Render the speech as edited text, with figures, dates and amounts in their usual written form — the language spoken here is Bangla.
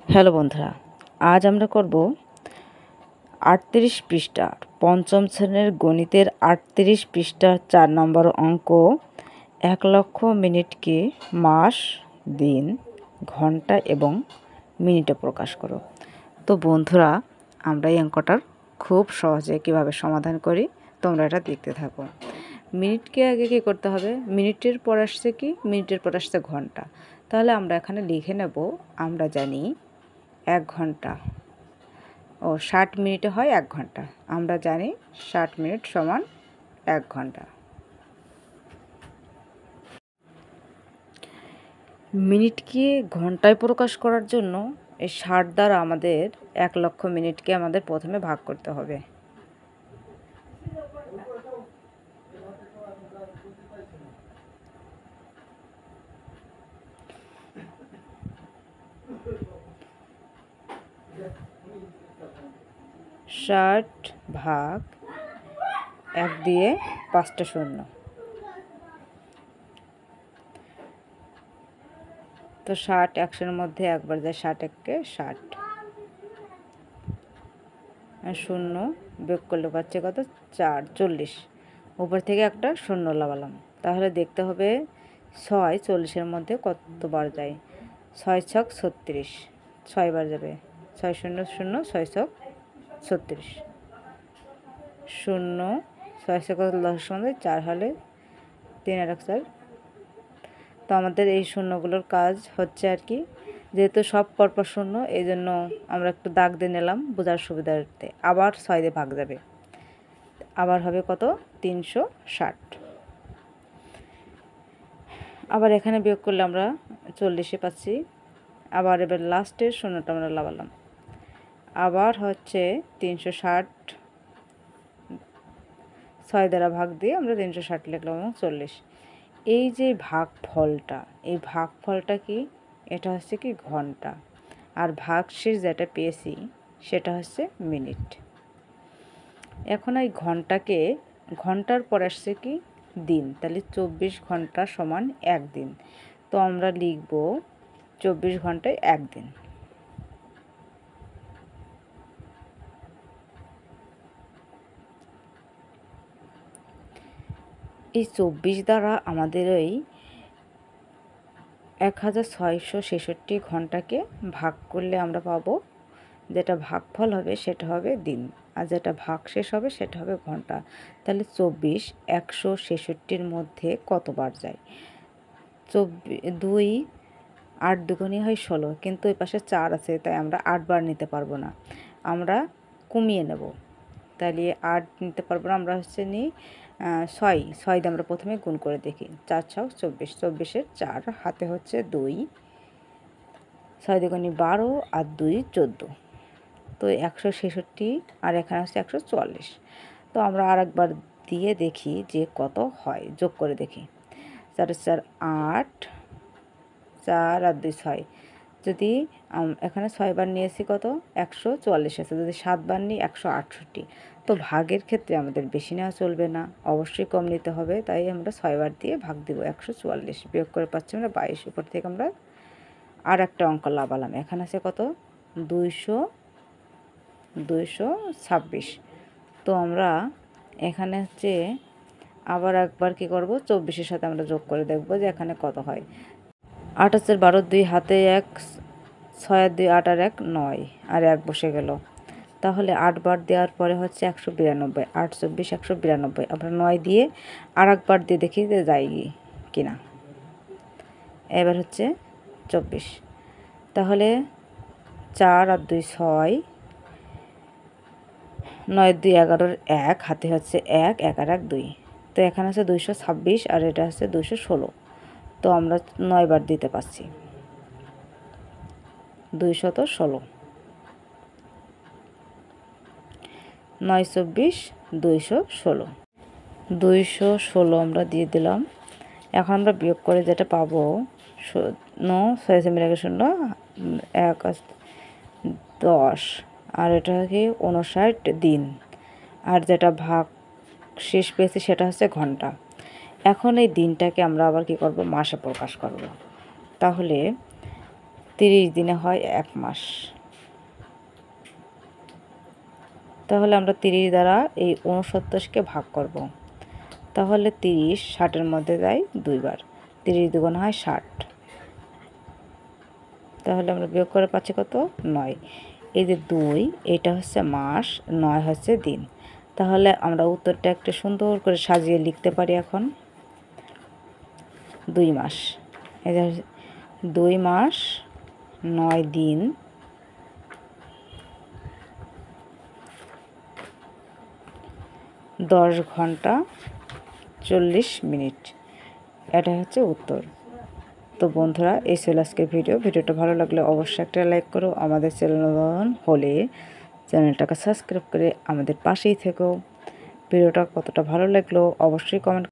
হ্যালো বন্ধুরা, আজ আমরা করব 38 পৃষ্ঠা পঞ্চম শ্রেণীর গণিতের 38 পৃষ্ঠার 4 নম্বর অঙ্ক 1 লক্ষ মিনিটকে মাস, দিন, ঘন্টা এবং মিনিটে প্রকাশ করো। তো বন্ধুরা, আমরা এই অঙ্কটার খুব সহজে কিভাবে সমাধান করি তোমরা এটা দেখতে থাকো। মিনিটকে আগে কী করতে হবে, মিনিটের পর আসছে কি, মিনিটের পর আসছে ঘন্টা। তাহলে আমরা এখানে লিখে নেব, আমরা জানি 1 ঘন্টা 60 মিনিটে হয় 1 ঘন্টা। আমরা জানি 60 মিনিট সমান 1 ঘন্টা। মিনিটকে ঘন্টায় প্রকাশ করার জন্য এই 60 দ্বারা আমাদের 1 লক্ষ মিনিটকে আমাদের প্রথমে ভাগ করতে হবে। ষাট ভাগ 1 দিয়ে 5টা শূন্য, তো 60 একশোর মধ্যে একবার যায়, 60 একে 60, শূন্য বিয়োগ করলে পাচ্ছে কত, 4, 40। উপর থেকে একটা শূন্য লাগালাম, তাহলে দেখতে হবে 6 40-এর মধ্যে কতবার যায়। 6 ছক 36, 6 বার যাবে। 6 শূন্য শূন্য, 6 ছক 36, শূন্য 6 ছক 10-এর মধ্যে 4 হলে 3 আর 1 4। তো আমাদের এই শূন্যগুলোর কাজ হচ্ছে আর কি, যেহেতু সব পরপর শূন্য, এই জন্য আমরা একটু দাগ দিয়ে নিলাম বোঝার সুবিধার্থে। আবার 6 দিয়ে ভাগ যাবে, আবার হবে কত, 360। আবার এখানে বিয়োগ করলে আমরা 40-এ পাচ্ছি। আবার এবার লাস্টের শূন্যটা আমরা লাগালাম, আবার হচ্ছে 360, 6 দ্বারা ভাগ দিয়ে আমরা 360 লিখলাম এবং 40। এই যে ভাগফলটা, এই ভাগফলটা কি, এটা হচ্ছে কি ঘন্টা, আর ভাগশেষ যেটা পেয়েছি সেটা হচ্ছে মিনিট। এখন এই ঘন্টাকে, ঘন্টার পর আসছে কি দিন, তাহলে 24 ঘন্টা সমান 1 দিন। তো আমরা লিখব 24 ঘন্টায় 1 দিন। এই 24 দ্বারা আমাদের ওই 1666 ঘন্টাকে ভাগ করলে আমরা পাবো, যেটা ভাগফল হবে সেটা হবে দিন, আর যেটা ভাগশেষ হবে সেটা হবে ঘন্টা। তাহলে 24 166-র মধ্যে কতবার যায়। 2 8 দুগুণই হয় 16, কিন্তু ওই পাশে 4 আছে, তাই আমরা 8 বার নিতে পারবো না, আমরা কমিয়ে নেব। তাহলে 8 নিতে পারবো না, আমরা হচ্ছে নিই 6 দিয়ে আমরা প্রথমে গুণ করে দেখি। 4 6 24, 24-এর 4 হাতে হচ্ছে 2, 6 দুগুণী 12 আর 2 14, তো 166, আর এখানে হচ্ছে 144। তো আমরা আর একবার দিয়ে দেখি যে কত হয়, যোগ করে দেখি। 4 4 8, 4 আর 2 6, যদি এখানে 6 বার নিয়েছি কত, 144 আছে, যদি 7 বার নিই 168। তো ভাগের ক্ষেত্রে আমাদের বেশি নেওয়া চলবে না, অবশ্যই কম নিতে হবে, তাই আমরা 6 বার দিয়ে ভাগ দিব। 144 বিয়োগ করে পাচ্ছি আমরা 22। উপর থেকে আমরা আর একটা অঙ্ক লাগালাম, এখানে আছে কত, 226। তো আমরা এখানে হচ্ছে আবার একবার কি করব, 24-এর সাথে আমরা যোগ করে দেখব যে এখানে কত হয়। 8 আছে 12, 2 হাতে 1, 6 আর 2 8 আর 1 9, আর 1 বসে গেল। তাহলে 8 বার দেওয়ার পরে হচ্ছে 192, 8 24 192। আমরা 9 দিয়ে আর একবার দিয়ে দেখি যে যায় কিনা। এবার হচ্ছে 24, তাহলে 4 আর 2 6, 9 2 11-এর 1 হাতে হচ্ছে 1, 1 আর 1 2। তো এখানে আছে 226, আর এটা হচ্ছে 216। তো আমরা 9 বার দিতে পারছি, 216, 9 24 216, 216 আমরা দিয়ে দিলাম। এখন আমরা বিয়োগ করে যেটা পাবো, 6 মিলে 0, 1 10, আর এটা কি 59 দিন, আর যেটা ভাগ শেষ পেয়েছি সেটা হচ্ছে ঘন্টা। এখন এই দিনটাকে আমরা আবার কি করব, মাসে প্রকাশ করব। তাহলে 30 দিনে হয় 1 মাস। তাহলে আমরা 30 দ্বারা এই 69কে ভাগ করব। তাহলে 30 60-এর মধ্যে যায় 2 বার, 30 দুগুণ হয় 60। তাহলে আমরা বিয়োগ করে পাচ্ছি কত? 9। এই যে 2 এটা হচ্ছে মাস, 9 হচ্ছে দিন। তাহলে আমরা উত্তরটা একটু সুন্দর করে সাজিয়ে লিখতে পারি এখন। 2 মাস, এই যে 2 মাস 9 দিন 10 ঘন্টা 40 মিনিট। এটা হচ্ছে উত্তর। তো বন্ধুরা, এই ছিল আজকের ভিডিওটা ভালো লাগলে অবশ্যই একটা লাইক করো। আমাদের চ্যানেল নতুন হলে চ্যানেলটাকে সাবস্ক্রাইব করে আমাদের পাশেই থেকো। ভিডিওটা কতটা ভালো লাগলো অবশ্যই কমেন্ট